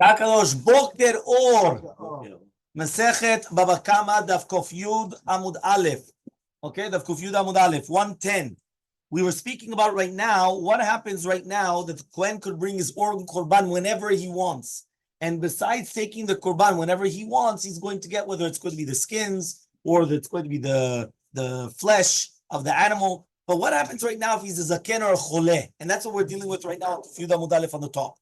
Kakadosh Boker Or. Masechet Bava Kamma Daf Yud Amud Aleph. Okay, Daf Yud Amud Aleph, 110. We were speaking about right now, what happens right now that the Kohen could bring his organ korban whenever he wants. And besides taking the korban whenever he wants, he's going to get whether it's going to be the skins or it's going to be the flesh of the animal. But what happens right now if he's a zaken or a chole? And that's what we're dealing with right now, Yud Amud Aleph on the top.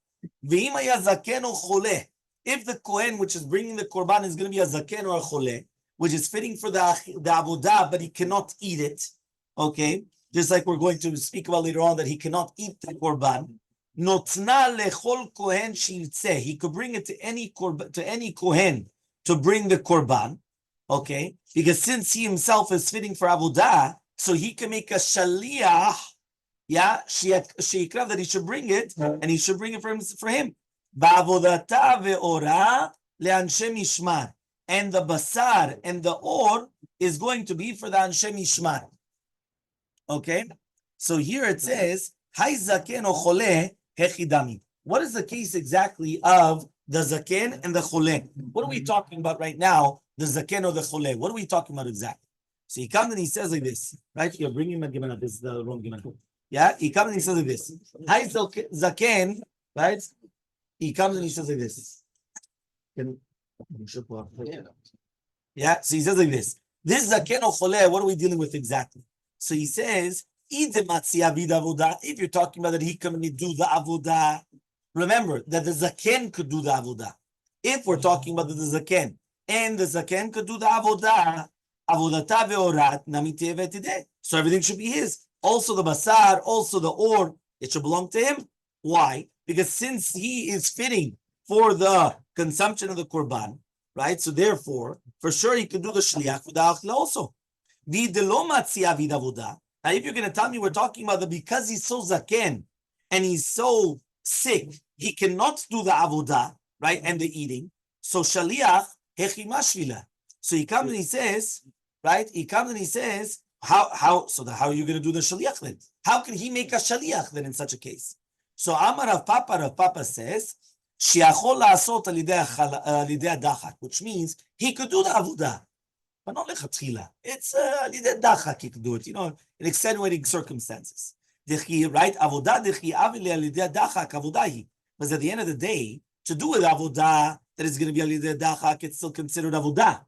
If the Kohen, which is bringing the korban, is going to be a zaken or a chole, which is fitting for the avodah, but he cannot eat it, okay? Just like we're going to speak about later on, that he cannot eat the korban. Notna lechol kohen shirtzeh. He could bring it to any kohen to bring the korban, okay? Because since he himself is fitting for avodah, so he can make a shaliach, sheikra, that he should bring it, and he should bring it for him. Ba'avodata ve'ora le'anshe mishmar. And the basar and the or is going to be for the anshe mishmar. Okay, so here it says, Hai zaken o chole hechidami. What is the case exactly of the zaken and the chole? What are we talking about right now? The zaken or the chole? What are we talking about exactly? So he comes and he says like this, right? You're bringing my Gemara. This is the wrong Gemara. Yeah, he comes and he says like this. Hai zaken, right? He comes and he says like this. Yeah, so he says like this. This zaken or chole, what are we dealing with exactly? So he says, if you're talking about that he can do the avodah, remember that the zaken could do the avodah. If we're talking about the zaken, and the zaken could do the avodah, avodata ve'orat namite ve'tideh. So everything should be his. Also the basar, also the or, it should belong to him. Why? Because since he is fitting for the consumption of the korban, right? So therefore, for sure he could do the shliach for the achla also. Now, if you're going to tell me we're talking about that because he's so zaken and he's so sick, he cannot do the avodah, right, and the eating. So shaliach hechimashvila. So he comes and he says, right? He comes and he says, how are you going to do the shaliach then? How can he make a shaliach then in such a case? So Amar Rav Papa says, shiachol la'asot alidei dachak, which means he could do the avodah. But not lechatchila. It's dachak, he can do it, in extenuating circumstances. Right? Avodah dechi avile alidei dachak avodahi. But at the end of the day, to do with avodah that is going to be alidei dachak, it's still considered avodah,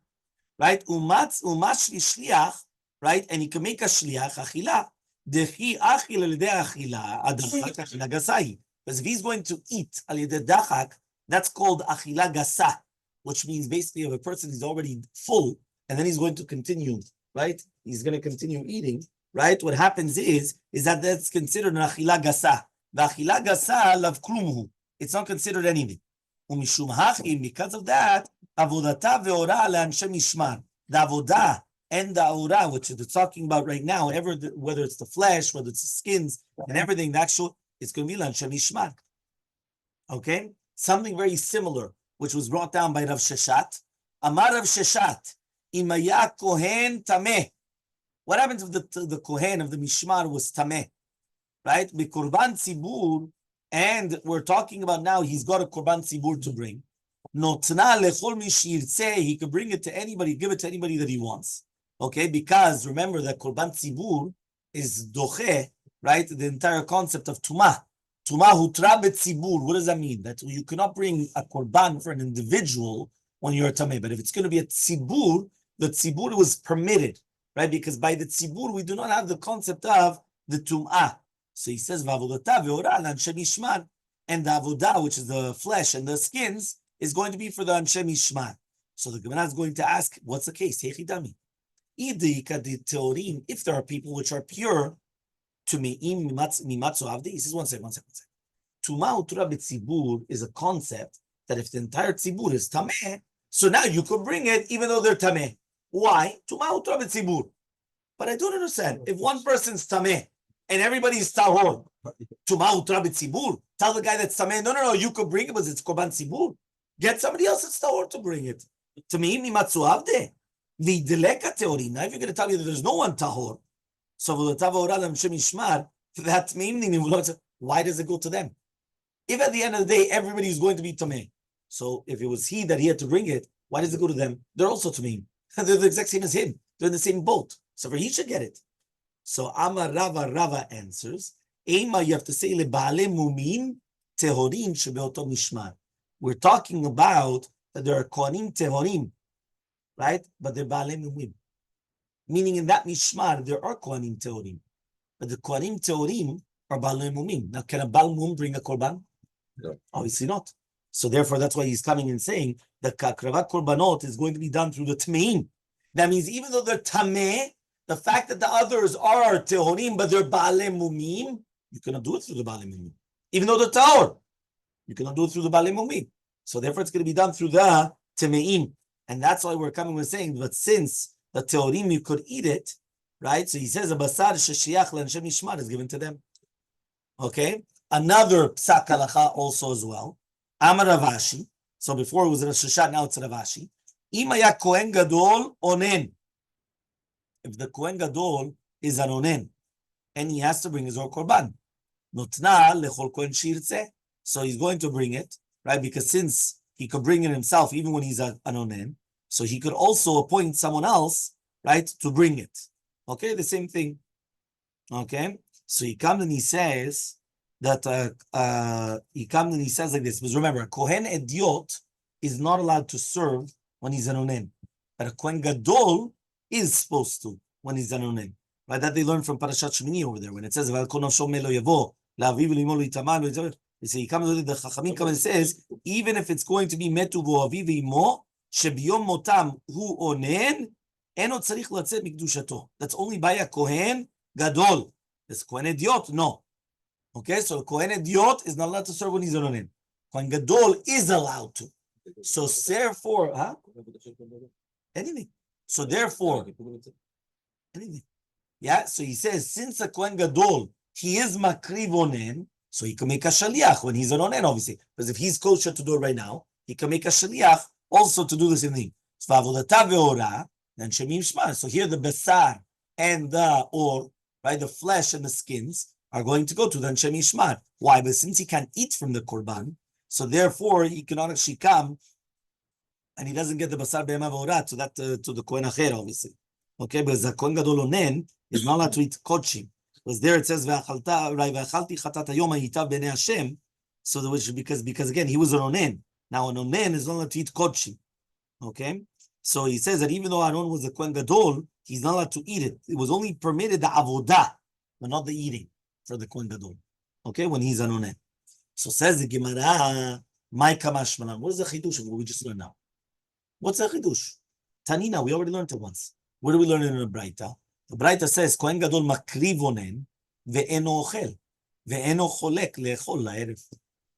right? Umashli shliach, right? And he can make a shliach achila. Dechi achil alidei achila adachak achila gasahi. Because if he's going to eat alidei dachak, that's called achila gasa, which means basically if a person is already full, and then he's going to continue, right? He's going to continue eating, right? What happens is that that's considered an achila gasa. The achila gasa lav klumhu. It's not considered anything. Umishum hachim, because of that, avodata ve'ora le'anshe mishmar. The avodah and the aura, which we're talking about right now, whether it's the flesh, whether it's the skins, and everything, the actual, it's going to be le'anshe mishmar. Okay? Something very similar, which was brought down by Rav Sheshat. Amar Rav Sheshat. Imaya kohen tameh. What happens if the kohen of the mishmar was tameh? Right? Bikurban tzibur, and we're talking about now he's got a korban tzibur to bring. Notna lechol mishirtzeh, he could bring it to anybody, give it to anybody that he wants. Okay, because remember that korban tzibur is doche, right? The entire concept of tumah. Tumah hutra betzibur. What does that mean? That you cannot bring a korban for an individual when you're a tameh. But if it's going to be a tzibur, the tzibur was permitted, right? Because by the tzibur, we do not have the concept of the tum'ah. So he says, v'avodata ve'ora l'anshe mishmar. And the avodah, which is the flesh and the skins, is going to be for the anshe mishmar. So the Gemara is going to ask, what's the case? Hechidami. If there are people which are pure, to me'im mimatzu avdi, he says, one second. Tumah utura b'tzibur is a concept that if the entire tzibur is tameh, so now you could bring it even though they're tameh. Why? But I don't understand. If one person's tameh and everybody's tahor, tell the guy that's tameh, no, you could bring it because it's korban tzibur. Get somebody else that's tahor to bring it. To me, mimatzu avde. V'deleka teori. Now, if you're going to tell me that there's no one tahor, so that meaning, why does it go to them? If at the end of the day everybody is going to be tameh, So if it was he that he had to bring it, why does it go to them? They're also to me. They're the exact same as him. They're in the same boat. So he should get it. So Amar Rava answers, Ema, you have to say lebale mumin tehorim shebeoto mishmar. We're talking about that there are kohanim tehorim, right? But they're bale mumim. Meaning in that mishmar, there are kohanim tehorim. But the kohanim tehorim are bale mumim. Now, can a bal mum bring a korban? No. Obviously not. So therefore, that's why he's coming and saying that kakravat korbanot is going to be done through the tmeim. That means even though they're tameh, the fact that the others are tehorim, but they're bale mumim, you cannot do it through the bale mumim. Even though they're tahor, you cannot do it through the bale mumim. So therefore, it's going to be done through the temeim. And that's why we're coming with saying, but since the tehorim, you could eat it, right? So he says, a basar sheshiach l'anshem mishmar is given to them. Okay? Another psak halacha also as well. Amar Ravashi. So before it was Rosh Hashanah, now it's Ravashi. Imaya Kohen Gadol onen. If the Kohen Gadol is an onen, and he has to bring his own korban, notna lechol kohen shirtze. So he's going to bring it, right? Because since he could bring it himself, even when he's an onen, so he could also appoint someone else, right, to bring it. Okay, the same thing. Okay, so he comes and he says that he comes and he says like this. Because remember, a kohen ediot is not allowed to serve when he's an onen, but a kohen gadol is supposed to when he's an onen. Right? That they learn from Parashat Shmini over there when it says, he comes with the Chachamim come and says, even if it's going to be metu v'aviv v'imo, shebiyom motam hu onen, eno tzarich latzet mikdushato. That's only by a kohen gadol. This kohen ediot, no. Okay, so kohen ediot is not allowed to serve when he's an onen. Kohen gadol is allowed to. So therefore, anything. So therefore, anything. Yeah, so he says, since a Kohen Gadol, he is makriv onen, so he can make a shaliach when he's an onen, obviously. Because if he's kosher to do it right now, he can make a shaliach also to do the same thing. So here the besar and the or, right, the flesh and the skins are going to go to the Anshem Yishmar. Why? But since he can't eat from the korban, so therefore he cannot actually come, and he doesn't get the basar be'ema v'ora to that to the Kohen Acher, obviously. Okay, because the Kohen Gadol onen is not allowed to eat kodshim. Because there it says ve'achalti chatat hayom hayitav b'nei Hashem. So the which because again he was an onen. Now an onen is not allowed to eat kodshim. Okay, so he says that even though Aaron was a Kohen Gadol, he's not allowed to eat it. It was only permitted the avodah, but not the eating for the Kohen Gadol. Okay, when he's an onen. So says the Gemara, my kamash malan. What is the chidush of what we just learned now? What's the chidush? Tanina, we already learned it once. Where do we learn it in the Braita? The Braita says, Kohen Gadol makriv onen ve'eno ochel ve'eno cholek le'echol la'erev.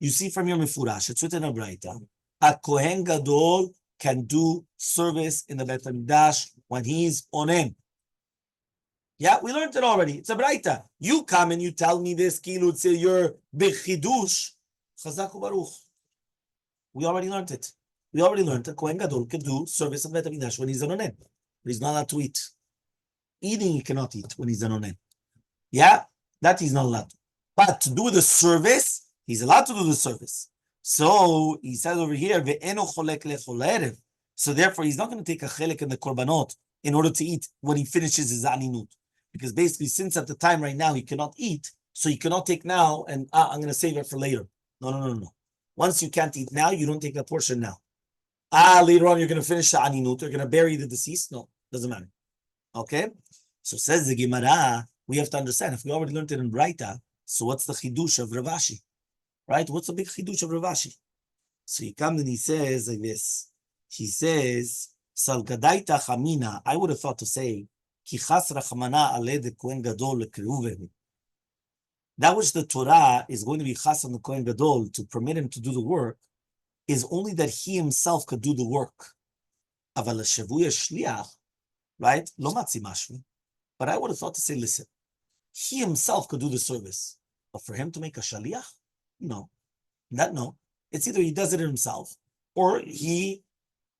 You see from your mefurash, it's written in the Braita, a Kohen Gadol can do service in the Beit HaMikdash when he's onen. Yeah, we learned it already. It's a Braita. You come and you tell me this, kilu tzil, you're b'chidush, chazak u'baruch. We already learned it. We already learned that Kohen Gadol can do service in Beit HaMikdash when he's an onen. But he's not allowed to eat. Eating, he cannot eat when he's an onen. Yeah, that he's not allowed to. But to do the service, he's allowed to do the service. So he says over here, ve'eno cholek le'echol la'erev. So therefore, he's not going to take a chelek in the korbanot in order to eat when he finishes his aninut. Because basically, since at the time right now he cannot eat, so he cannot take now and I'm going to save it for later. No. Once you can't eat now, you don't take that portion now. Later on, you're going to finish the aninut, you're going to bury the deceased. No, doesn't matter. Okay? So says the Gemara, we have to understand, if we already learned it in Braita, so what's the chidush of Ravashi? Right? What's the big chidush of Ravashi? So he comes and he says like this. He says, Salgadaita chamina, I would have thought to say, Ki chas rachmana ale de Kohen Gadol lekriuveh. That which the Torah is going to be chas on the Kohen Gadol to permit him to do the work is only that he himself could do the work. Aval hashavuya shliach, right? Lo matzi mashmi. But I would have thought to say, listen, he himself could do the service. But for him to make a shaliach? No. No. It's either he does it himself or he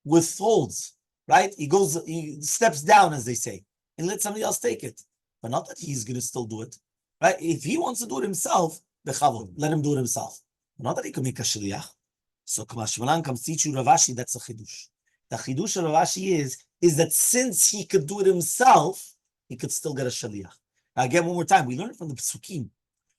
withholds, right? He steps down, as they say, and let somebody else take it. But not that he's going to still do it, right? If he wants to do it himself, bechavod, let him do it himself. But not that he can make a shaliach. So Kamashmalan comes teach you Ravashi, that's a chidush. The chidush of Ravashi is that since he could do it himself, he could still get a shaliach. Now again, one more time, we learn from the Pesukim.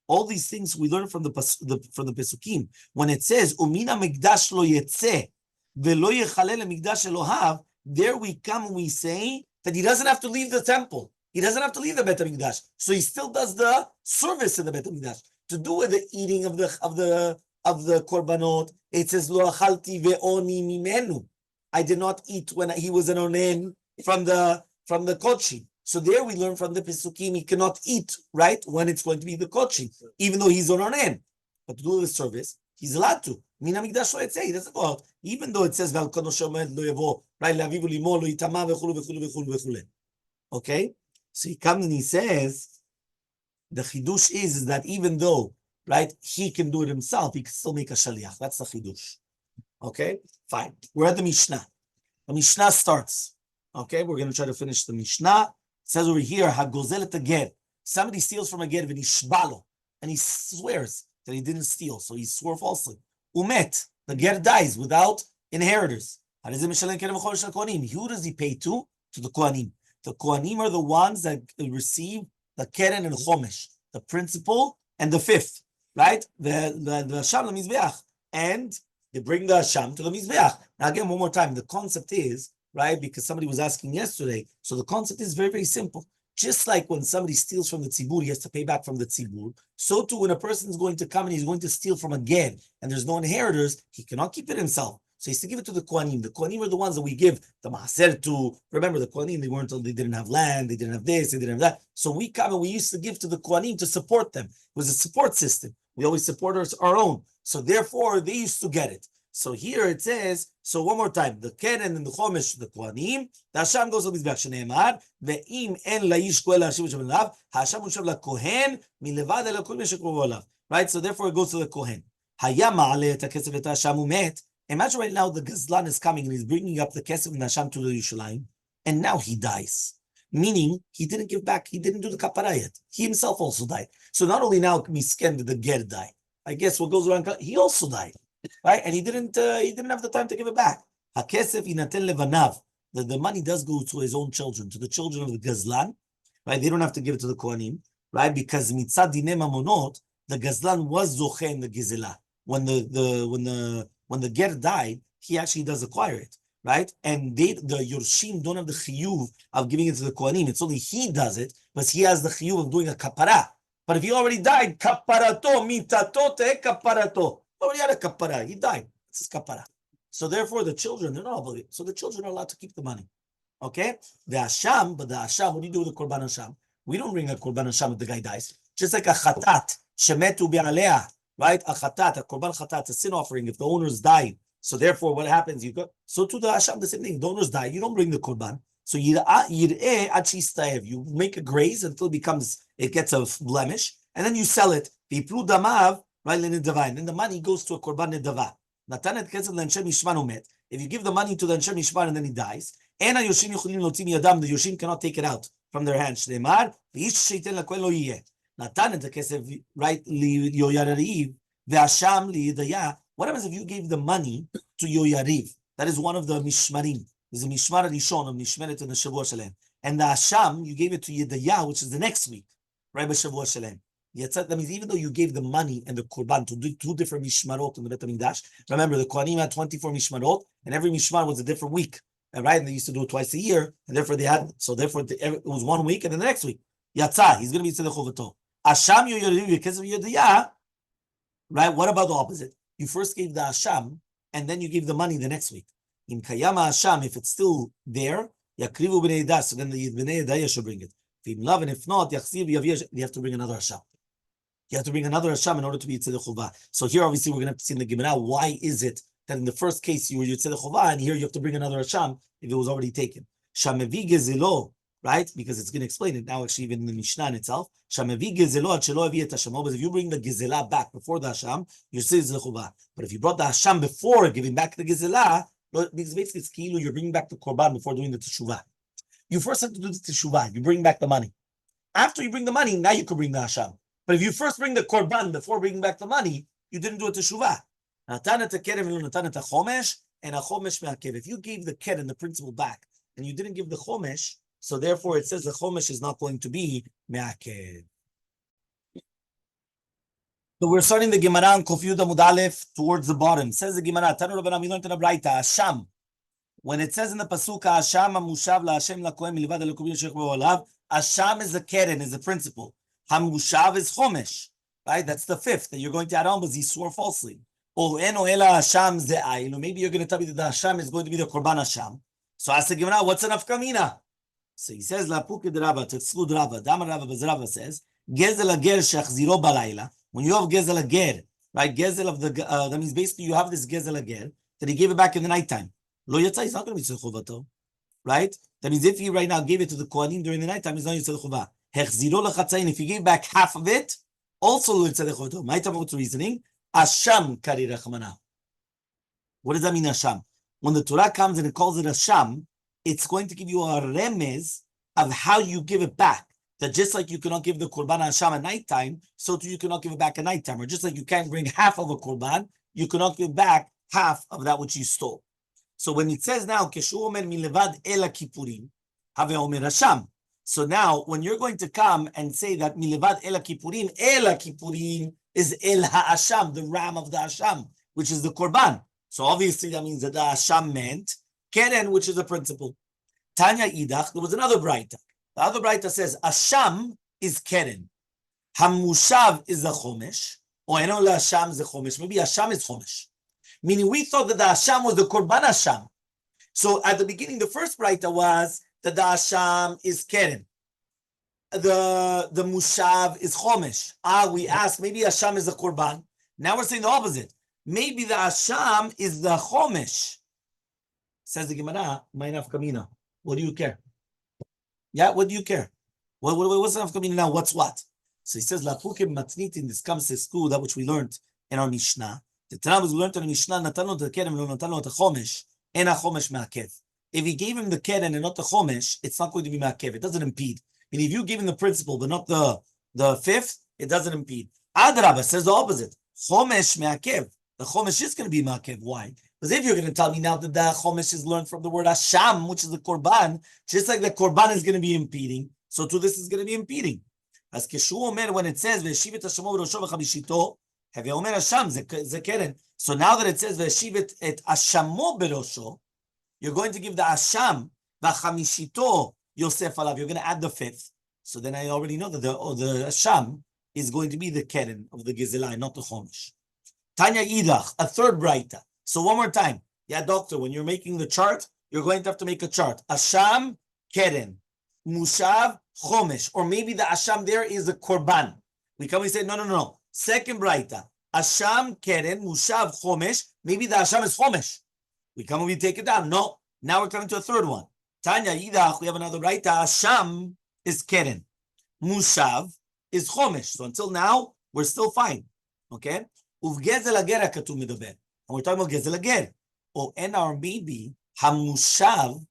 All these things we learn from the Pesukim. When it says Umina Mikdash lo yetze velo yechalel mikdash Elohav, there we come and we say that he doesn't have to leave the temple. He doesn't have to leave the Bet HaMikdash. So he still does the service in the Bet HaMikdash. To do with the eating of the korbanot, it says Lo achalti ve'oni mimenu. I did not eat when he was an onen from the kochim. So there we learn from the Pesukim he cannot eat, right, when it's going to be the kochim, even though he's on onen. But to do the service, he's allowed to. Min HaMikdash lo yetzeh, he doesn't go out. Even though it says Ve'al kono she'omed lo yavo, right, Le'avivu limo lo yitama v'chulu v'chulu v'chulu v'chulu. Okay? So he comes and he says, the chidush is that even though, right, he can do it himself, he can still make a shaliach. That's the chidush. Okay? Fine. We're at the Mishnah. The Mishnah starts. Okay? We're going to try to finish the Mishnah. It says over here, Hagozel et ger. Somebody steals from a ger v'nishbalo, and he swears that he didn't steal, so he swore falsely. Umet. The ger dies without inheritors. Who does he pay to? To the Kohanim. The Kohanim are the ones that receive the keren and chomesh, the principal and the fifth, right? The Hasham the Mizbeach, and they bring the Hasham to the Mizbeach. Now again, one more time, the concept is, right, because somebody was asking yesterday, so the concept is very, very simple. Just like when somebody steals from the tzibur, he has to pay back from the tzibur. So too, when a person is going to come and he's going to steal from a ger, and there's no inheritors, he cannot keep it himself. So he has to give it to the Kohanim. The Kohanim are the ones that we give the Maaser to. Remember, the Kohanim, they didn't have land, they didn't have this, they didn't have that. So we come and we used to give to the Kohanim to support them. It was a support system. We always support our own. So therefore, they used to get it. So here it says, so one more time, the Keren and the Chomesh, the Kohanim, the Hasham goes to Mizbeach, Shneimar, ve'im en la'ish koel ha'ashiv v'shem alav, Hasham ushav la'kohen, milevad el ha'kol meshekruv alav. Right? So therefore it goes to the Kohen. Hayam ma'aleh et ha'kesef et ha'asham umet. Imagine right now the Gazlan is coming and he's bringing up the Kesef and Hasham to the Yerushalayim, and now he dies. Meaning, he didn't give back, he didn't do the kapara yet. He himself also died. So not only now Misken did the Ger die, I guess what goes around, he also died. Right? And he didn't have the time to give it back. HaKesef inaten levanav. The money does go to his own children, to the children of the Gazlan. Right? They don't have to give it to the Kohanim. Right? Because mitzad dinei mamonot, the Gazlan was zoche in the Gizela. When the ger died, he actually does acquire it, right? And the Yorshim don't have the chiyuv of giving it to the Kohanim. It's only he does it, but he has the chiyuv of doing a kapara. But if he already died, kaparato, mitato te kaparato. Already had a kapara. He died. It's his kapara. So therefore, the children, they're not obligated. So the children are allowed to keep the money. Okay? The Hasham, but the Hasham, what do you do with the Korban Hasham? We don't bring a Korban Hasham if the guy dies. Just like a chatat, shemetu bi'alea. Right? A chatat, a korban chatat, a sin offering, if the owners died. So therefore, what happens? So to the Hasham, the same thing. The owners die, you don't bring the korban. So you make a graze until it gets a blemish, and then you sell it. Right? Then the money goes to a korban nedava. If you give the money to the Anshe Mishmar and then he dies, the Yoshim cannot take it out from their hands. Natan et hakesef, right, liyoyariv, ve'asham liyidaya. What happens if you gave the money to Yoyariv? That is one of the mishmarim. There's a mishmar rishon of mishmeret in the Shavua Shalem. And the Hasham, you gave it to Yedaya, which is the next week, right, by Shavua Shalem. That means even though you gave the money and the korban to do two different mishmarot in the Bet HaMikdash, remember the Kohanim had 24 mishmarot, and every mishmar was a different week, right? And they used to do it twice a year, and therefore it was 1 week, and then the next week, Yatzah, he's going to be Tzedek Chovato. Asham Yoyariv because of Yedaya, right? What about the opposite? You first gave the Asham, and then you gave the money the next week. In Kayama Asham, if it's still there, Yakrivu b'nei Yedaya, so then the b'nei Yedaya should bring it. If in love, and if not, Yachziv Yaviyash, you have to bring another Asham. You have to bring another Hasham in order to be Yitzedek Chovah. So here, obviously, we're going to have to see in the Gemara, why is it that in the first case you were Yitzedek Chovah, and here you have to bring another Hasham if it was already taken? Shamevi Gezelo, right? Because it's going to explain it now, actually, even in the Mishnah in itself. Shamevi Gezelo ad shelo avi et Hasham. But if you bring the Gezela back before the Hasham, you're still Yitzedek Chovah. But if you brought the Hasham before giving back the Gezela, because basically it's kilu, you're bringing back the Korban before doing the Teshuvah. You first have to do the Teshuvah. You bring back the money. After you bring the money, now you can bring the Hasham. But if you first bring the korban before bringing back the money, you didn't do a teshuvah. Natan et hakeren v'lo natan et hachomesh, and a chomesh me'akev. If you gave the keren, the principal, back, and you didn't give the chomesh, so therefore it says the chomesh is not going to be me'akev. So we're starting the Gemara on Kuf Yud Amud Aleph towards the bottom. Says the Gemara, Tanu Rabbanan, we learned in a Braita, Asham. When it says in the Pasuk, Asham Mushav La Hashem La Kohen Milvad Elokum Yeshech B'Olav, Asham is the keren, is the principle. Hamushav is chomesh, right? That's the fifth that you're going to add on, but he swore falsely. Or Eno Ela Asham Ze'ai. Maybe you're going to tell me that the Asham is going to be the Korban Asham. So ask the Gemara, what's an afkamina? So he says, La Pukid Rabba, to exclude Rabba. Damar Rabba, Bez Rabba says, Gezel Ager Shechziro Balayla. When you have Gezel Ager, right? Gezel of the, that means basically you have this Gezel Ager that he gave it back in the nighttime. Lo Yatza, he's not going to be Tzil Chovato, right? That means if he right now gave it to the Kohanim during the nighttime, he's not Tzil Chova. Hechziro Lechatzayin, if he gave back half of it, also Lo Yatza Chovato. My time, what's the reasoning? Asham Kari Rachmana. What does that mean, Asham? When the Torah comes and it calls it Asham, it's going to give you a remez of how you give it back. That just like you cannot give the Korban Asham at nighttime, so too you cannot give it back at nighttime. Or just like you can't bring half of a Korban, you cannot give back half of that which you stole. So when it says now, Keshu Omer Milevad Ela Kippurim, Have Omer Asham. So now, when you're going to come and say that Milevad Ela Kippurim is El HaAsham, the ram of the Asham, which is the Korban. So obviously that means that the Asham meant Keren, which is a principle. Tanya Idach, there was another Braita. The other Braita says, Asham is Keren. Hamushav is the Chomesh. Or Eno Asham is the Chomesh. Maybe Asham is Chomesh. Meaning we thought that the Asham was the Korban Asham. So at the beginning, the first Braita was that the Asham is Keren. The Mushav is Chomesh. We asked, maybe Asham is the Korban. Now we're saying the opposite. Maybe the Asham is the Chomesh. Says the Gemara, my nafkamina. What do you care? Yeah, what do you care? What's the nafkamina now? What's what? So he says, Lapukim matnitin, this comes to school, that which we learned in our Mishnah. The Tanakh we learned in the Mishnah, Natano the Keren, Natano the Chomesh, and a Chomesh Ma'akev. If he gave him the Keren and not the Chomesh, it's not going to be Ma'akev. It doesn't impede. And if you give him the principle, but not the fifth, it doesn't impede. Adrabah says the opposite. Chomesh Ma'akev. The Chomesh is going to be Ma'akev. Why? Because if you're going to tell me now that the Chomesh is learned from the word Asham, which is the Korban, just like the Korban is going to be impeding, so too this is going to be impeding. As Keshu Omer, when it says, Ve'eshiv et Hashamo v'rosho v'chamishito, have you Omer Asham, ze Keren. So now that it says, Ve'eshiv et Hashamo v'rosho, you're going to give the Asham, v'chamishito, Yosef alav, you're going to add the fifth. So then I already know that the Asham is going to be the Keren of the Gezelai, not the Chomesh. Tanya Idach, a third Braita. So one more time. Yeah, doctor, when you're making the chart, you're going to have to make a chart. Asham, Keren. Mushav, Chomesh. Or maybe the Asham there is a Korban. We come and say, no. Second Braita. Asham, Keren, Mushav, Chomesh. Maybe the Asham is Chomesh. We come and we take it down. No. Now we're coming to a third one. Tanya Idach, we have another Braita. Asham is Keren. Mushav is Chomesh. So until now, we're still fine. Okay? Uvgezel Ager HaKatuv medaber. And we're talking about Gezel Ager. Or maybe Hamushav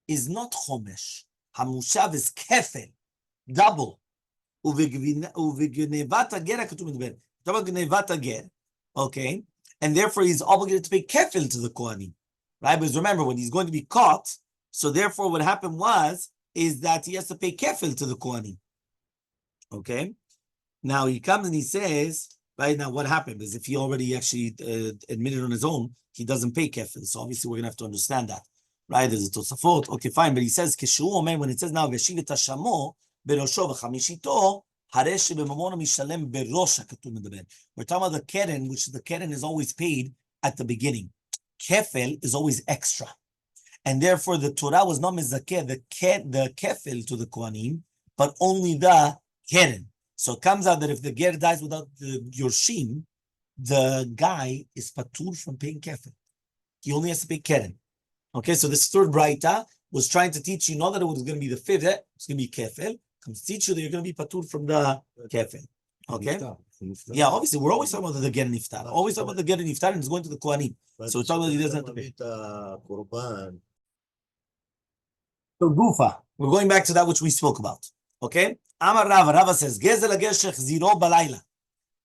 is not Chomesh. Hamushav is Kefel. Double. Uvgenevat Ager HaKatuv medaber. Talk about Gnevat Ager. Okay? And therefore he's obligated to pay Kefel to the Kohanim. Right? Because remember, when he's going to be caught, so therefore what happened is that he has to pay Kefel to the Kohanim. Okay? Now he comes and he says, right now, what happened is if he already actually admitted on his own, he doesn't pay kefil. So obviously, we're going to have to understand that, right? There's a Tosafot. Okay, fine. But he says, Keshu Omer, when it says now, Veshiv et Hashamo, Berosho v'chamishito, Haresh b'mamono mishalem berosh HaKatuv medaber. We're talking about the Keren, which the Keren is always paid at the beginning. Kefil is always extra. And therefore, the Torah was not mezakeh, the kefil to the Kohanim, but only the Keren. So it comes out that if the ger dies without the Yorshim, the guy is patur from paying kefil. He only has to pay keren. Okay, so this third Braita was trying to teach you not that it was going to be the fifth, it's going to be kefil. Comes to teach you that you're going to be patur from the kefil. Okay? Yeah, obviously, we're always talking about the ger niftar. Always talking about the ger niftar and it's going to the Kohanim. So we're talking about he doesn't have to pay. So Gufa, we're going back to that which we spoke about. Okay? Amar Rava says, Gezel Ager Shechziro Balayla.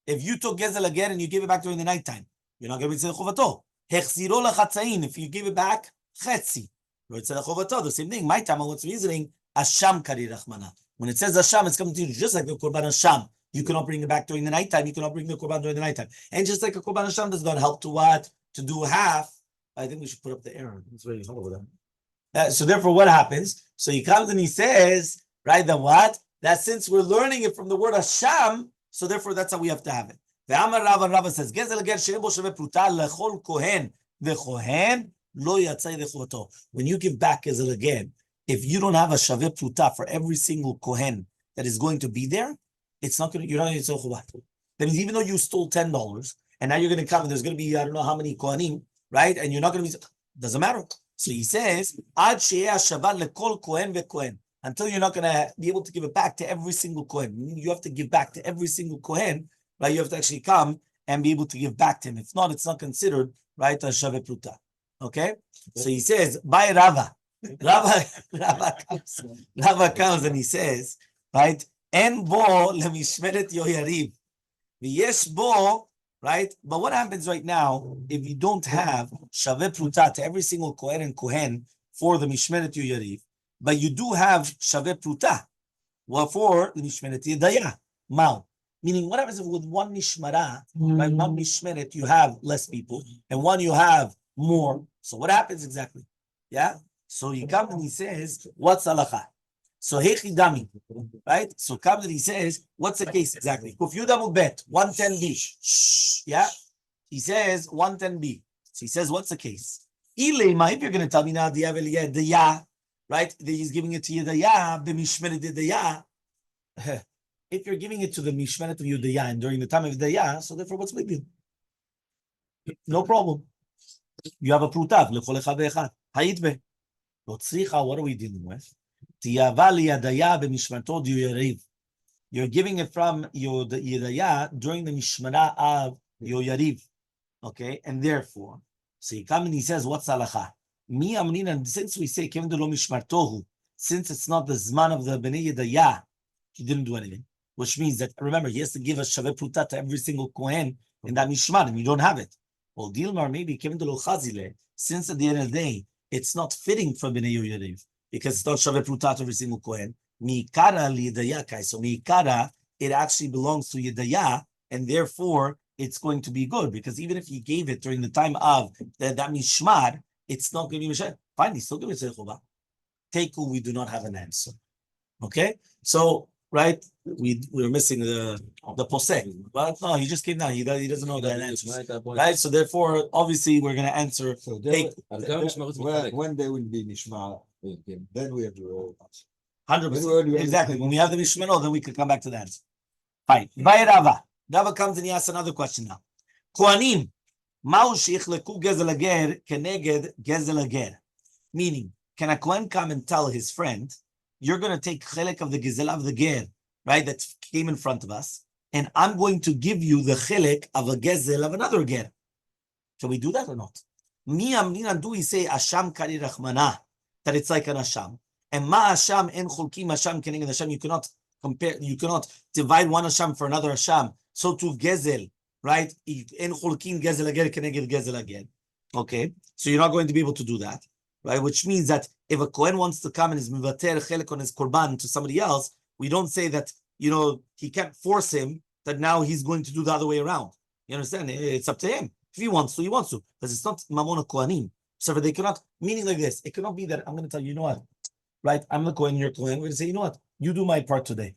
If you took Gezel Ager and you gave it back during the nighttime, you're not going to be tzedek chovato. Hechziro lechatzain, if you give it back, chetzi, you're tzedek chovato. The same thing. My time, what's reasoning? Asham kari rachmana. When it says Asham, it's coming to you just like the korban Asham. You cannot bring it back during the nighttime. You cannot bring the korban during the nighttime. And just like a korban Asham does not help to what? To do half. I think we should put up the error. It's very hard over there. So therefore, what happens? So he comes and he says, right, that what? That since we're learning it from the word Asham, so therefore that's how we have to have it. The Amar Rava says, Gezel ger shebo sheve pruta lechol kohen vechohen lo yatzai dechoto. When you give back Gezel again, if you don't have a shaveh pruta for every single kohen that is going to be there, it's not going to, you're not going to yitzei. That means even though you stole $10 and now you're going to come and there's going to be, I don't know how many kohanim, right? And you're not going to be, doesn't matter. So he says, Ad she'eh hashavat lekol kohen vekohen. Until you're not going to be able to give it back to every single kohen. You have to give back to every single kohen, right? You have to actually come and be able to give back to him. If not, it's not considered, right, a shaveh pruta. Okay? So he says, by Rava. Rava comes and he says, right, En bo lemishmeret yoyariv. V'yesh bo, right? But what happens right now if you don't have shaveh pruta to every single kohen and kohen for the mishmeret yoyariv, but you do have shaveh pruta, well, for the mishmeret yedaya, mao. Meaning, what happens if with one mishmara, right, one mishmeret, you have less people, and one you have more? So what happens exactly? Yeah? So he comes and he says, what's halacha? So hechidami, right? So comes and he says, what's the case exactly? Kuf Yudamud Bet, 110b. Yeah? He says 110b. So he says, what's the case? Ilema, if you're going to tell me now, the right? That he's giving it to Yedaya, b'mishmeret Yedaya. If you're giving it to the mishmeret of Yedaya and during the time of Yedaya, so therefore what's the big deal? No problem. You have a prutav, l'chol echad ve'echad. Hayitbe. What are we dealing with? You're giving it from your Yedaya during the mishmara of your Yariv. Okay? And therefore, so he comes and he says, what's halacha? Mi amrin, since we say Kevin lo mishmartohu, since it's not the zman of the bnei Yedaya, he didn't do anything. Which means that, remember, he has to give a shaveh pruta to every single kohen in that mishmar, and you don't have it. Well, Dilmar, maybe Kevin lo chazile, since at the end of the day, it's not fitting for bnei Yeriv, because it's not shaveh pruta to every single kohen. Mikara li Yedaya kai. So mikara, it actually belongs to Yedaya, and therefore it's going to be good, because even if he gave it during the time of that mishmar, it's not going to be Masechet. Fine, he's still going to say Chobah. Teiku, we do not have an answer. Okay? So, right, we're missing the posek. But no, he just came down. He doesn't know the answer. Right? So therefore, obviously, we're going to answer Teiku. When there will be Mishmar, then we have to 100%. Exactly. When we have the Mishmar, then we can come back to the answer. Fine. By Rava. Rava comes and he asks another question now. Kohanim. Meaning, can a Kohen come and tell his friend, you're going to take chilek of the gezel of the ger, right, that came in front of us, and I'm going to give you the chilek of a gezel of another ger. Can we do that or not? Do we say asham kari rachmana, that it's like an asham? And ma asham en chulkim asham keneged asham, you cannot compare, you cannot divide one asham for another asham. So to gezel, right? In chulkin gezel again, keneged gezel again. Okay, so you're not going to be able to do that, right? Which means that if a kohen wants to come and is mivater chelek on his korban to somebody else, we don't say that, you know, he can't force him that now he's going to do the other way around. You understand? It's up to him. If he wants to, he wants to, because it's not mamona kohanim. So they cannot, meaning like this, it cannot be that I'm going to tell you, you know what, right? I'm the kohen, you're kohen. We're going to say, you know what, you do my part today.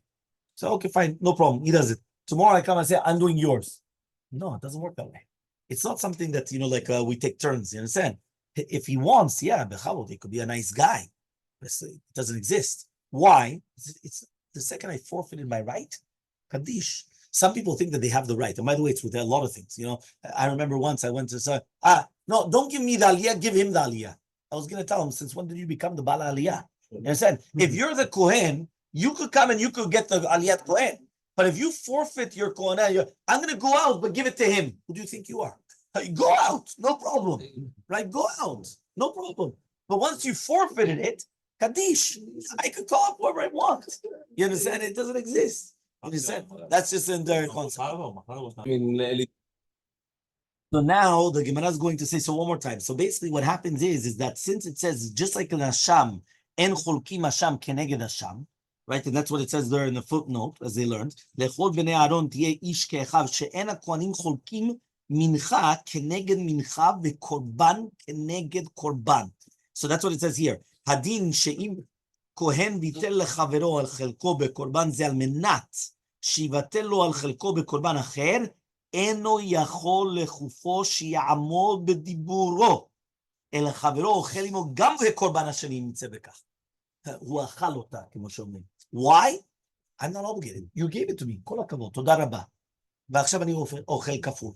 So okay, fine, no problem. He does it. Tomorrow I come and say, I'm doing yours. No, it doesn't work that way. It's not something that, you know, like we take turns, you understand? If he wants, yeah, bechavod, he could be a nice guy. It doesn't exist. Why? It's the second I forfeited my right, Kaddish. Some people think that they have the right. And by the way, it's with a lot of things. You know, I remember once I went to say, no, don't give me the aliyah, give him the aliyah. I was going to tell him, since when did you become the bala aliyah? You understand? If you're the kohen, you could come and you could get the aliyat kohen. But if you forfeit your kohen, I'm going to go out, but give it to him. Who do you think you are? Go out, no problem. Right? Go out, no problem. But once you forfeited it, Kaddish, I could call up whoever I want. You understand? It doesn't exist. You understand? That's just in their concept. So now the Gemara is going to say, so one more time. So basically what happens is that since it says, just like in Hasham, en cholkim Hasham keneged Hasham, right? And that's what it says there in the footnote, as they learned. Lechol bnei Aaron tiye ish ke'echav, she'en hakohanim cholkim mincha keneged mincha vekorban keneged korban. So that's what it says here. Hadin she'im kohen vitel lechavero al chelko bekorban ze al menat, shivatel lo al chelko bekorban acher, אינו יכול לחופו שיעמוד בדיבורו, אלא חברו אוכל עמו גם בקורבן השני ימצא בכך. הוא אכל אותה, כמו שאומרים. Why? I'm not obligated. You gave it to me. כל הכבוד, תודה רבה. ועכשיו אני אוכל כפול.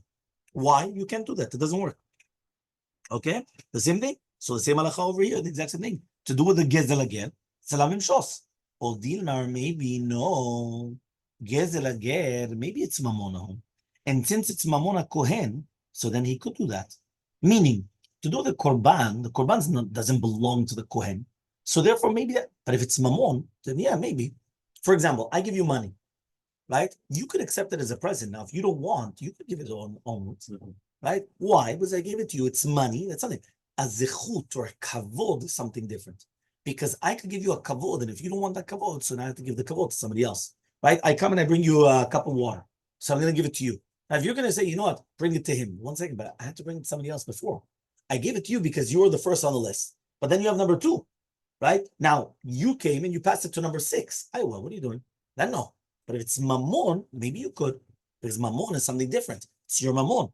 Why? You can't do that. It doesn't work. Okay? The same thing. So the same halacha over here, the exact same thing. To do with the gezel again, salam imshos. Or dilnar, maybe, no. Gezel again, maybe it's mamona. And since it's Mamona Kohen, so then he could do that. Meaning, to do the Korban doesn't belong to the Kohen. So therefore, maybe that, but if it's Mammon, then yeah, maybe. For example, I give you money, right? You could accept it as a present. Now, if you don't want, you could give it on right? Why? Because I gave it to you. It's money. That's something. A zechut or a kavod is something different. Because I could give you a kavod, and if you don't want that kavod, so now I have to give the kavod to somebody else, right? I come and I bring you a cup of water. So I'm going to give it to you. Now, if you're going to say, you know what, bring it to him. 1 second, but I had to bring it to somebody else before. I gave it to you because you were the first on the list. But then you have number 2, right? Now, you came and you passed it to number 6. Well, what are you doing? Then no. But if it's Mammon, maybe you could. Because Mammon is something different. It's your Mammon.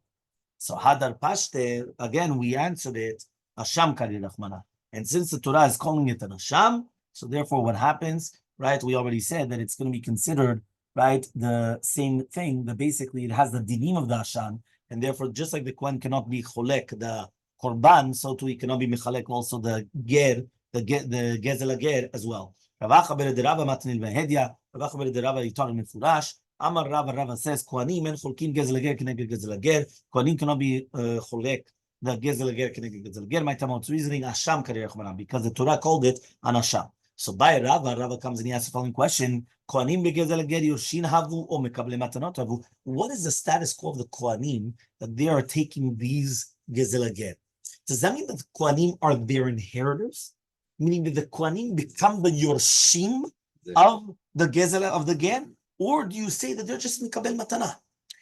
So, Hadar Pashte, again, we answered it, Hasham Kari Rachmana. And since the Torah is calling it an Hasham, so therefore what happens, right? We already said that it's going to be considered, right, the same thing, that basically it has the dinim of the Hashan, and therefore just like the Kohen cannot be cholek, the korban, so too he cannot be mechalek also the ger, the gezel ger as well. Ravacha ber derava matnil vehedya, Ravacha ber derava yitar mefurash, Amar Rava says, Kohanim en cholkin gezel ger keneged gezel ger, Kohanim cannot be cholek the gezel ger keneged gezel ger. My tamot's reasoning, Hasham kari rachmanan, because the Torah called it an Hasham. So by Rava comes and he asks the following question: Kohanim begezel ger yoshin havu or mekable matanot havu. What is the status quo of the Kohanim that they are taking these gezel ger? Does that mean that the Kohanim are their inheritors? Meaning that the Kohanim become the yorshim of the gezel of the ger? Or do you say that they're just mekabel matana?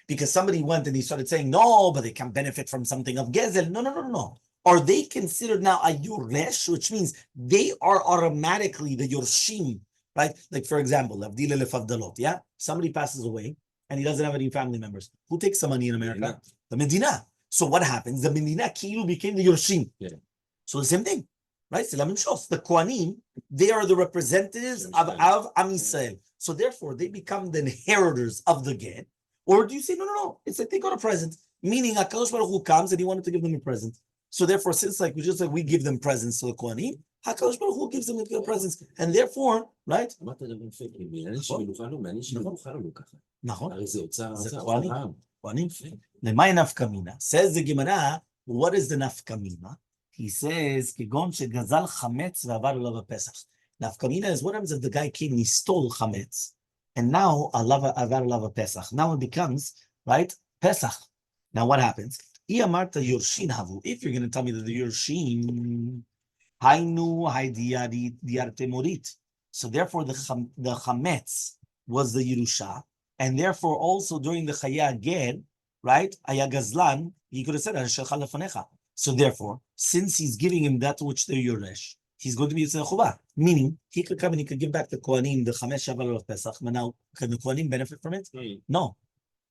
Because somebody went and he started saying, no, but they can benefit from something of gezel. No. Are they considered now a yuresh, which means they are automatically the yorshim, right? Like, for example, Avdila lefavdalot, yeah? Somebody passes away and he doesn't have any family members. Who takes the money in America? The Medina. So what happens? The Medina kilu became the yorshim. Yeah. So the same thing, right? The Kohanim, they are the representatives of Am Yisrael. So therefore, they become the inheritors of the get. Or do you say, no, it's like they got a present, meaning HaKadosh Baruch Hu comes and he wanted to give them a present. So therefore, since just like we give them presents to the Kohanim, HaKadosh Baruch Hu gives them the presents, and therefore, right? Says the Gemara, what is the nafkamina? He says, Kigon shegazal chametz v'avar olav Pesach. Nafkamina is what happens if the guy came and he stole chametz, and now avar olav Pesach. Now it becomes, right, Pesach. Now what happens? If you're going to tell me that the Yorshim, so therefore the Chametz was the Yerusha, and therefore also during the Chaya Ger, right, Ayagazlan, he could have said, so therefore, since he's giving him that which the Yoresh, he's going to be Yitzhak Chuvah, meaning he could come and he could give back the Kohanim, the Chamesh Shavar of Pesach, but now can the Kohanim benefit from it? No.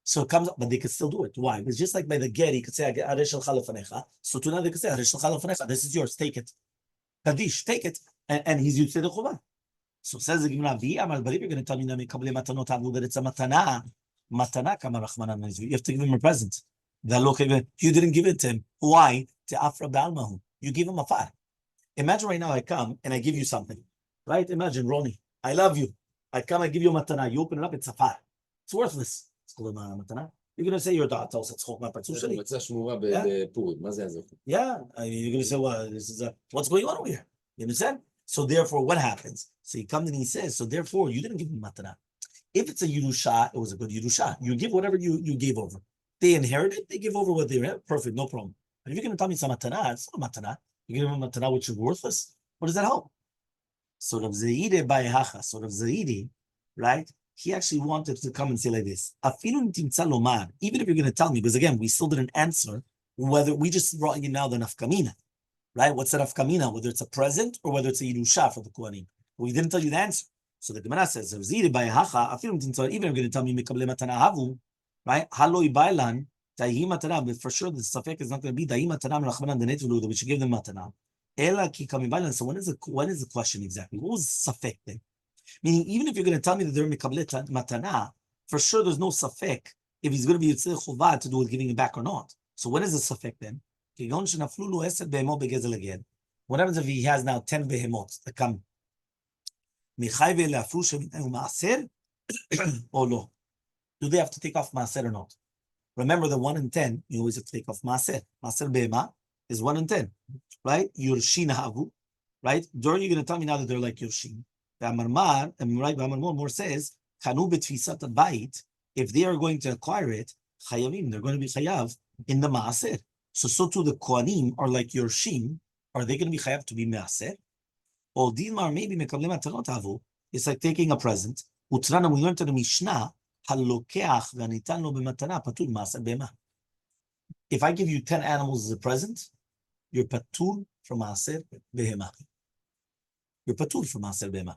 So it comes up, but they could still do it. Why? It's just like by the ger, he could say, so to now they could say, this is yours, take it. Kaddish, take it. And he's used to the chuvah. So says the Gemara, but if you're going to tell me that it's a matana, you have to give him a present. You didn't give it to him. Why? To Afra Balmahu. You give him a fire. Imagine right now I come and I give you something. Right? Imagine, Ronnie, I love you. I come, I give you a matana. You open it up, it's a fire. It's worthless. You're going to say your daughter also צחוק מהפרצוף שלי. מצא שמורה בפורים, מה זה יעזור? Yeah, you're going to say, well, this is what's going on over here? You understand? So therefore, what happens? So he comes and he says, so therefore, you didn't give me matana. If it's a Yerusha, it was a good Yerusha. You give whatever you gave over. They inherit it, they give over what they inherit. Perfect, no problem. But if you're going to tell me it's a matana, it's not a matana. You're giving a matana which is worthless. What does that help? So Rav Zaide by Hacha. So Rav Zaide, right? He actually wanted to come and say like this. Even if you're going to tell me, because again, we still didn't answer whether we just brought you now the nafkamina, right? What's the nafkamina? Whether it's a present or whether it's a Yerusha for the Kohanim. But we didn't tell you the answer. So the Gemara says, even if you're going to tell me, right? Haloi bailan, dahi matana, but for sure the safek is not going to be dahi matana melachmanan denetulu, that we should give them matana. Ela ki kami bailan. So when is the question exactly? What was safek then? Meaning, even if you're going to tell me that they're mikablet matana, for sure there's no safek if he's going to be yitzir chuvah to do with giving it back or not. So when is the safek then? What happens if he has now 10 behemot that come? Or no? Do they have to take off maaser or not? Remember the 1 in 10, you always have to take off maaser. Maaser behema is 1 in 10, right? Yurshin havu, right? During you're going to tell me now that they're like Yurshin. The Amarmar, right? The Amarmar more says, Chanu betfisat bait. If they are going to acquire it, chayavim, they're going to be chayav in the maaser. So too the Kohanim are like Yurshin. Are they going to be chayav to be maaser? Or Dilmar maybe mekablim matanot havu. It's like taking a present. Utrana, we learned in the Mishnah. If I give you 10 animals as a present, you're patur from maaser behema. You're patur from maaser behema.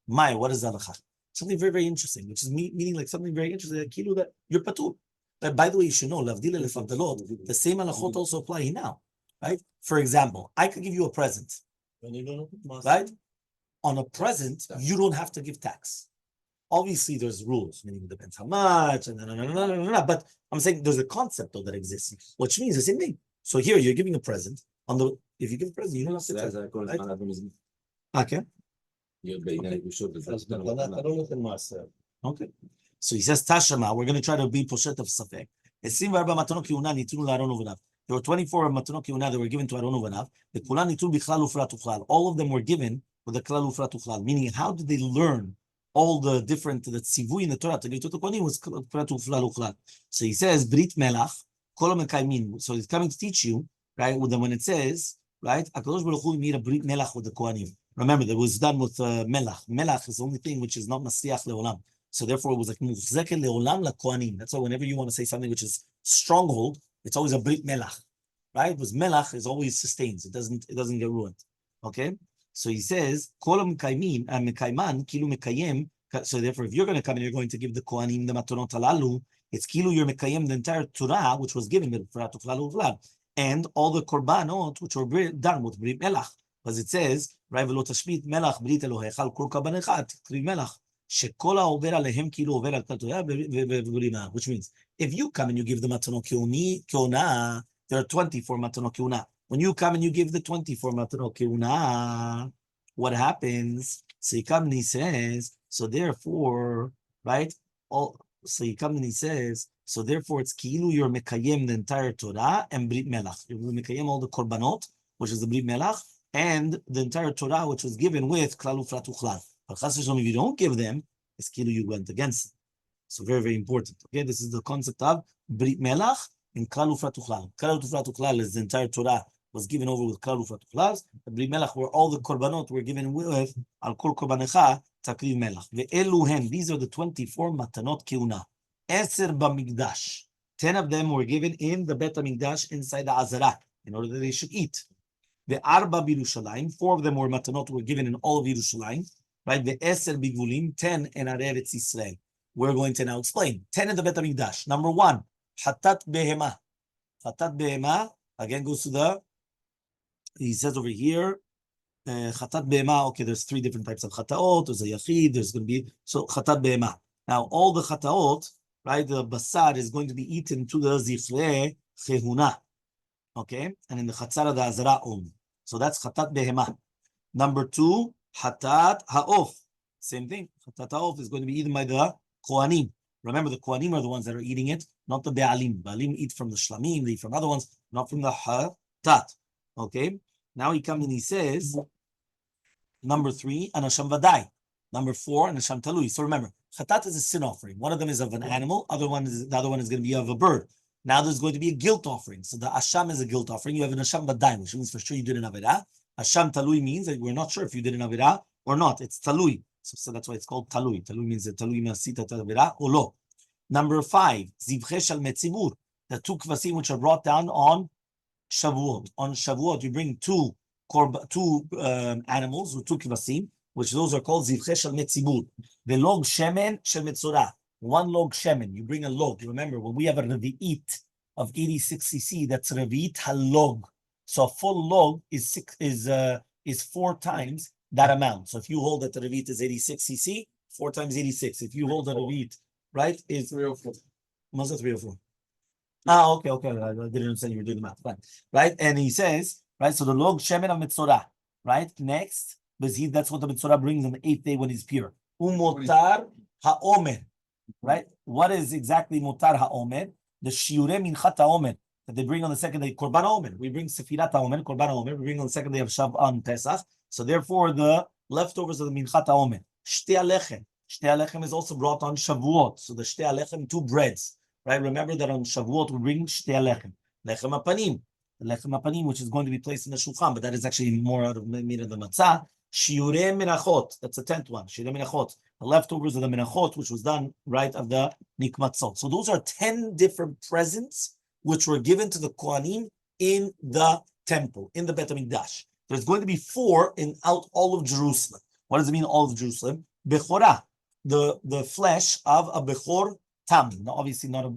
Mai, what is that? Something very, very interesting, which is meaning like something very interesting, like kilu, that you're patur. But by the way, you should know, the same halachot also apply here now, right? For example, I could give you a present, right? On a present, you don't have to give tax. Obviously, there's rules, meaning it depends how much, but I'm saying there's a concept though that exists, which means the same thing. So here you're giving a present. If you give a present, you don't have to tax. Okay. Okay. So he says Tashama, we're going to try to be poshet of Safek. There were 24 matanot kiuna that were given to Aaron Uvanav. The kulan nitul bichlal ufrat uchlal. All of them were given with the klal ufrat uchlal, meaning how did they learn all the different, the tzivui in the Torah to give to the Kohanim was ufrat uchlal. So he says Brit Melach kol mekaymin. So he's coming to teach you, right? When it says, right, Hakadosh Baruch Hu made a Brit Melach with the Kohanim. Remember, that was done with Melach. Melach is the only thing which is not Masliach leolam. So therefore, it was like Muchzeket leolam la Kohanim. That's why whenever you want to say something which is stronghold, it's always a Brit Melach, right? Because Melach is always sustains. It doesn't get ruined. Okay. So he says, Kolam Kaimin and Mekaiman, Kilu Mekayem. So therefore, if you're going to come and you're going to give the Kohanim the Matonot Alalu, it's Kilu you're Mekayem the entire Torah, which was given the and all the Korbanot, which were done with Brit Melach. Because it says, right, Velo Tashmit Melach Brit Elo Hechal Kol Kabanecha Brit Melach. Shekola over alehem kilu over al Torah, which means if you come and you give the matanot kiuna, there are 24 matanot kiuna. When you come and you give the 24 matanot kiuna, what happens? So he comes and he says, so therefore, right? So he comes and he says, so therefore it's kilu you're mekayem the entire Torah and Brit Melach. You're mekayem all the korbanot, which is the Brit Melach, and the entire Torah, which was given with klal ufrat uchlal. But if you don't give them, it's kilu you went against them. So very, very important. Okay, this is the concept of Brit Melach and Klal Ufrat Uchlal. Klal Ufrat Uchlal is the entire Torah was given over with Klal Ufrat Uchlal. The Brit Melach where all the korbanot were given with Al Kol Korbanecha Takriv Melach. Ve'eluhen, these are the 24 matanot kiuna. Eser b'migdash. 10 of them were given in the Bet HaMikdash inside the Azara in order that they should eat. Ve'arba b'Yerushalayim. 4 of them were matanot were given in all of Yerushalayim. Right, the Eser Bigulim, 10 in Eretz Yisrael. We're going to now explain. 10 in the Bet HaMikdash. Number 1, Hatat Behema. Hatat Behema, again goes to he says over here, Hatat Behema, okay, there's 3 different types of Chataot. There's a Yachid, there's going to be, so Hatat Behema. Now, all the Chataot, right, the Basar is going to be eaten to the Zifre Chehuna. Okay, and in the Chatzar of the Azara only. So that's Hatat Behema. Number 2, Hatat Ha'of. Same thing. Hatat Ha'of is going to be eaten by the Kohanim. Remember, the Kohanim are the ones that are eating it, not the Be'alim. Be'alim eat from the Shlamim, they eat from other ones, not from the Hatat. Okay? Now he comes and he says, number 3, Anasham Vadai. Number 4, Anasham Talui. So remember, Hatat is a sin offering. One of them is of an animal, the other one is going to be of a bird. Now there's going to be a guilt offering. So the asham is a guilt offering. You have an asham badai, which means for sure you did an avirah. Asham talui means that we're not sure if you did an avirah or not. It's talui. So that's why it's called talui. Talui means that talui masita avirah or lo. Number 5, zivche shel metzibur. The 2 kvasim which are brought down on Shavuot. On Shavuot, you bring two animals or 2 kvasim, which those are called zivche shel metzibur. The log shemen shel metzorah. 1 log shemen. You bring a log. Remember, when we have a revi'it of 86 cc, that's revi'it halog. So a full log is 4 times that amount. So if you hold that the revi'it is 86 cc, 4 times 86. If you hold the revi'it, right, is 304. What's that 304? Okay. I didn't understand you were doing the math. Fine. Right, and he says, right, so the log shemen of metzorah. Right, next, that's what the metzorah brings on the 8th day when he's pure. Umotar ha'omer. Right? What is exactly mutar ha'omer? The shiure minchat ha'omer that they bring on the 2nd day, korban ha'omer. We bring sefirat ha'omer, korban ha'omer. We bring on the 2nd day of Shav Pesach. So therefore, the leftovers of the minchat ha'omer. Shtei alechem. Shtei alechem is also brought on Shavuot. So the shtei alechem, 2 breads. Right? Remember that on Shavuot we bring shtei alechem. Lechem apanim. The lechem apanim, which is going to be placed in the shulchan, but that is actually more out of meat of the matzah. Shiure minachot. That's the 10th one. Shiure minachot. The leftovers of the menachot, which was done right of the nikmatzot. So those are 10 different presents which were given to the Kohanim in the temple, in the Bet HaMikdash. There's going to be 4 in all of Jerusalem. What does it mean, all of Jerusalem? Bechorah, the flesh of a bechor tam. Now, obviously not a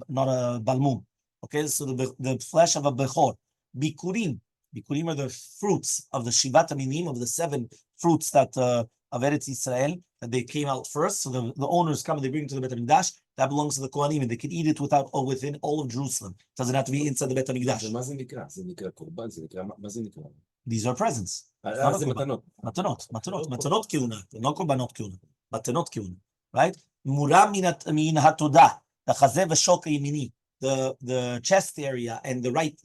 balmum. Okay, so the flesh of a bechor. Bikurim. Bikurim are the fruits of the Shivat HaMinim, of the 7 fruits that of Eretz Yisrael, that they came out first. So the owners come and they bring it to the Bet HaMikdash. That belongs to the Kohanim, and they can eat it within all of Jerusalem. It doesn't have to be inside the Bet HaMikdash. These are presents. Matanot kiuna, not korbanot kiuna. Matanot kiuna, right? Muram min hatodah, the chazeh v'shok yemini, the chest area and the right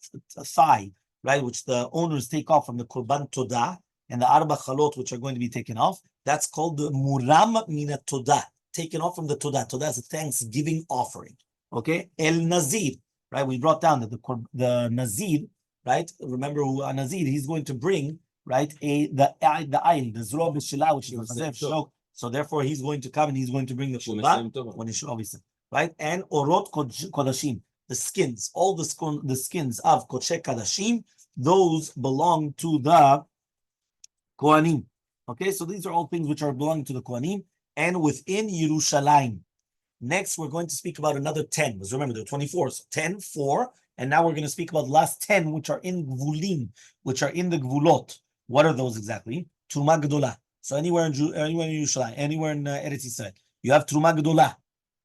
thigh, right, which the owners take off from the korban todah, and the arba chalot, which are going to be taken off. That's called the muram min hatodah, taken off from the todah. Todah is a thanksgiving offering. Okay, el nazir, right? We brought down that the nazir, right? Remember who a nazir? He's going to bring, right, the ayin, the zrob b'shilah, which is the shok. So therefore, he's going to come and he's going to bring the korban when he obviously, right? And orot kodashim, the skins, all the skins of kodshe kodashim, those belong to the Kohanim. Okay, so these are all things which are belonging to the Kohanim and within Yerushalayim. Next, we're going to speak about another 10. Because remember, there are 24, so 10, 4, and now we're going to speak about the last 10, which are in Gvulim, which are in the Gvulot. What are those exactly? Truma Gedolah. So anywhere in Yerushalayim, anywhere in Eretz Yisrael, you have Truma Gedolah,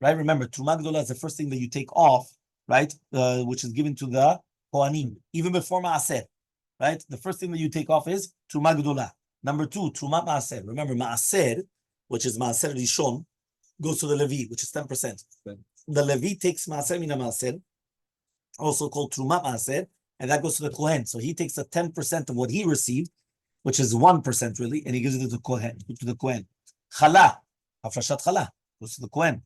right? Remember, Truma Gedolah is the first thing that you take off, right? Which is given to the Kohanim, even before Maaser, right? The first thing that you take off is Truma Gedolah. Number 2, Truma Maaser. Remember, Maaser, which is Maaser Rishon, goes to the Levi, which is 10%. The Levi takes Maaser Mina Maaser, also called Truma Maaser, and that goes to the Kohen. So he takes the 10% of what he received, which is 1% really, and he gives it to the Kohen. Chala, Hafrashat Chala, goes to the Kohen.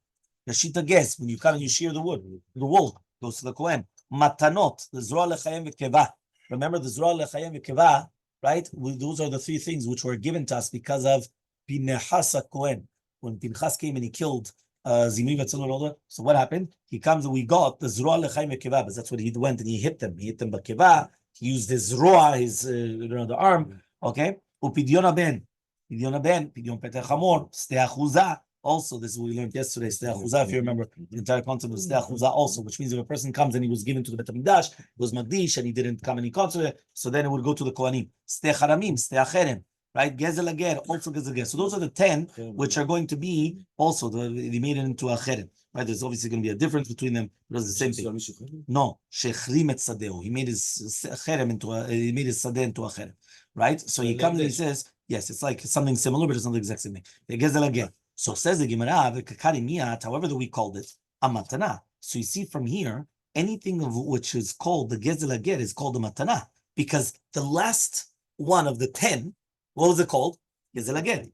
Yashita Ges, when you come and you shear the wool, goes to the Kohen. Matanot, the Zroa Lechayim V'Keva. Remember the Zroa Lechayim V'Keva, right? Those are the 3 things which were given to us because of Pinchas Kohen. When Pinchas came and he killed Zimri Vatzal and all that. So what happened? He comes and we got the Zroa Lechayim V'Keva, because that's what he went and he hit them. He hit them B'Keva. He used his Zroa, his the arm. Okay. Upidyon Pidyon Petach Hamor, Stei Achuzah. Also, this is what we learned yesterday, Stei Achuzah, if you remember, the entire concept of Stei Achuzah also, which means if a person comes and he was given to the Bet HaMikdash, it was Magdish, and he didn't come and he considered, so then it would go to the Kohanim. Stei Charamim, Stei Acherem, right? Gezel Ager, also Gezel Ager. So those are the 10 which are going to be also, they made it into a Cherem, right? There's obviously going to be a difference between them, but it's the same thing. No, Shechrim et Sadeu. He made his Cherem he made his Sadeh into a Cherem, right? So he comes and he says, yes, it's like something similar, but it's not the exact same thing. Gezel Ager. So says the Gemara, however that we called it, a matana. So you see from here, anything of which is called the Gezel Ager is called a matana, because the last one of the 10, what was it called? Gezel Ager.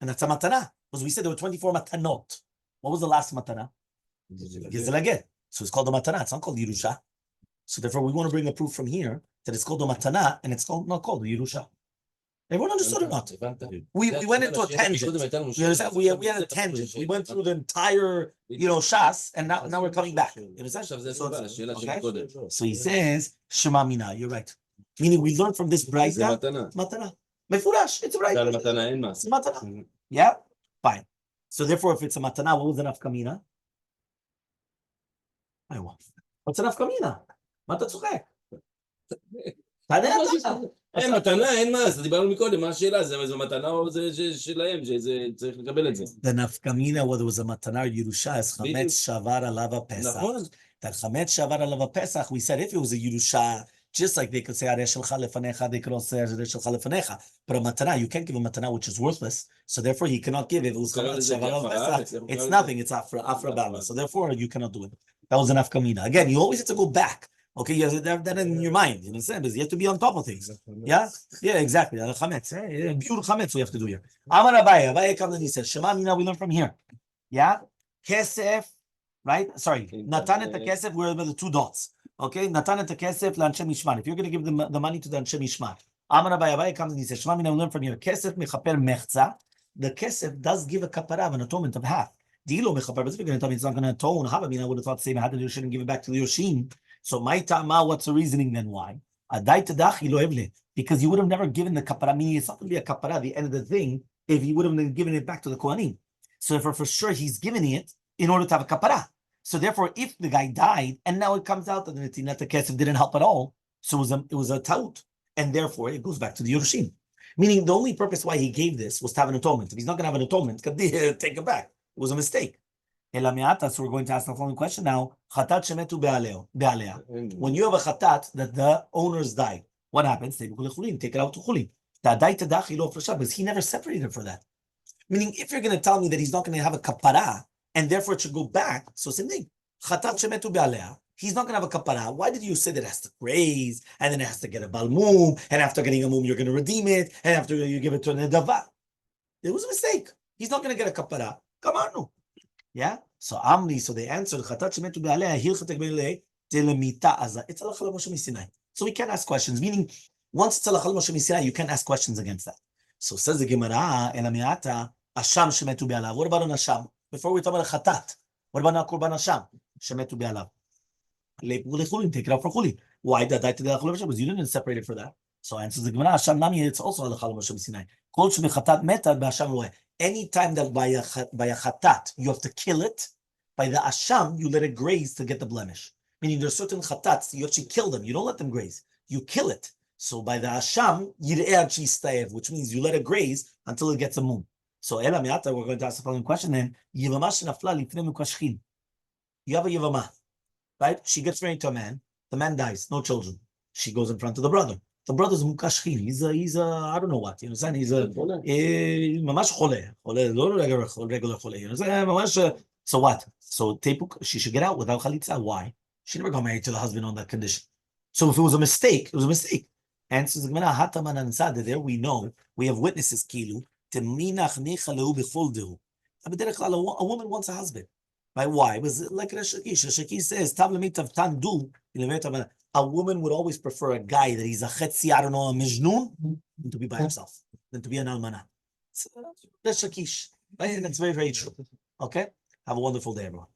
And that's a matana. Because we said there were 24 matanot. What was the last matana? Gezel Ager. So it's called a matana. It's not called Yerusha. So therefore, we want to bring a proof from here that it's called a matana and it's not called Yerusha. Everyone understood or not? We went into a tangent. You understand? We had a tangent. We went through the entire, Shas, and now we're coming back. You understand? Okay? So he says, Shema Mina. You're right. Meaning we learned from this Braita. Matana. Mefurash. It's a Braita. It's a matana. Yeah? Fine. So therefore, if it's a matana, what was the nafkamina? What's a nafkamina? מה אתה צוחק? תענה אתה. אין מתנה, אין מה, אז דיברנו מקודם, מה השאלה? זה מתנה או זה שלהם, שזה צריך לקבל את זה. The nafkamina, whether it was a matana or Yerusha, is chametz shavar alav Pesach. That chametz shavar alav Pesach, we said if it was a Yerusha, just like they could say, Areh shelcha lefanecha, they could also say, Areh shelcha lefanecha. But a matana, you can't give a matana which is worthless. So therefore, he cannot give it. If it was chametz shavar alav Pesach, it's nothing. It's afra bala. So therefore, you cannot do it. That was an nafkamina. Again, you always have to go back. Okay, you have that in your mind. You understand? Because you have to be on top of things. Yeah? Yeah, exactly. Chametz. Pure chametz we have to do here. Amar Abaye. Abaye comes and he says, Shema Mina, we learn from here. Yeah? Kesef, right? Sorry. Natan et kesef, we're with the two dots. Okay? Natan et kesef l'Anshe Mishmar. If you're going to give the money to the Anshe Mishmar. Amar Abaye. Abaye comes and he says, Shema Mina, we learn from here. Kesef mechaper mechza. The kesef does give a kapara, an atonement of half. Dilo mechaper, but if you're going to tell me it's not going to atone, I would have thought the same. How did you shouldn't give it back to the Yoshim? So my ta'ama, what's the reasoning then why? Because you would have never given the kapara, meaning it's not going to be a kapara at the end of the thing if you would have given it back to the Kohanim. So therefore, for sure, he's giving it in order to have a kapara. So therefore, if the guy died and now it comes out that the Netinat Kesef didn't help at all, so it was a taut, and therefore it goes back to the Yerushim. Meaning the only purpose why he gave this was to have an atonement. If he's not going to have an atonement, take it back. It was a mistake. So we're going to ask the following question now. Chatat shemetu be'alea. When you have a chatat that the owners died, what happens? Take it out to chulin. Because he never separated for that. Meaning, if you're going to tell me that he's not going to have a kapara, and therefore it should go back, so same thing. Chatat shemetu be'alea. He's not going to have a kapara. Why did you say that it has to graze, and then it has to get a balmum, and after getting a mum, you're going to redeem it, and after you give it to an nedava? It was a mistake. He's not going to get a kapara. Come on, no. Yeah? So Amri, so they answered, it's a Sinai. So we can't ask questions, meaning once it's a Sinai, you can't ask questions against that. So says the Gemara, Asham shemetu be'alav. What about an Asham? Before we talk about a Chatat, what about an Korban Asham? Shemetu be'alav. Take it out for Chuli. Why did I take the because you didn't separate it for that? So answers the Gemara, Asham Nami, it's also a Sinai. Kol shemechatat metad be'asham loeh. Anytime that by a chatat, you have to kill it, by the asham, you let it graze to get the blemish. Meaning there's certain chatats, you actually kill them. You don't let them graze. You kill it. So by the asham, which means you let it graze until it gets a moon. So we're going to ask the following question then. You have a yivama, right? She gets married to a man. The man dies, no children. She goes in front of the brother. The brother's mukashchin. He's a I don't know what. You understand? He's a mamash chole, not regular chole. You understand? Mamash. So what? So tepuk. She should get out without chalitza. Why? She never got married to the husband on that condition. So if it was a mistake, it was a mistake. And so there we know we have witnesses. Kilu teminach nechaleu b'choldehu. A woman wants a husband. Right? Why? It was like Rosh Hashanah. Rosh Hashanah says, "Tav lemitav tandu." A woman would always prefer a guy that he's a chetzi, I don't know, a mijnun, than to be by himself, than to be an almana. That's Shakish. Right? And it's very, very true. Okay? Have a wonderful day, everyone.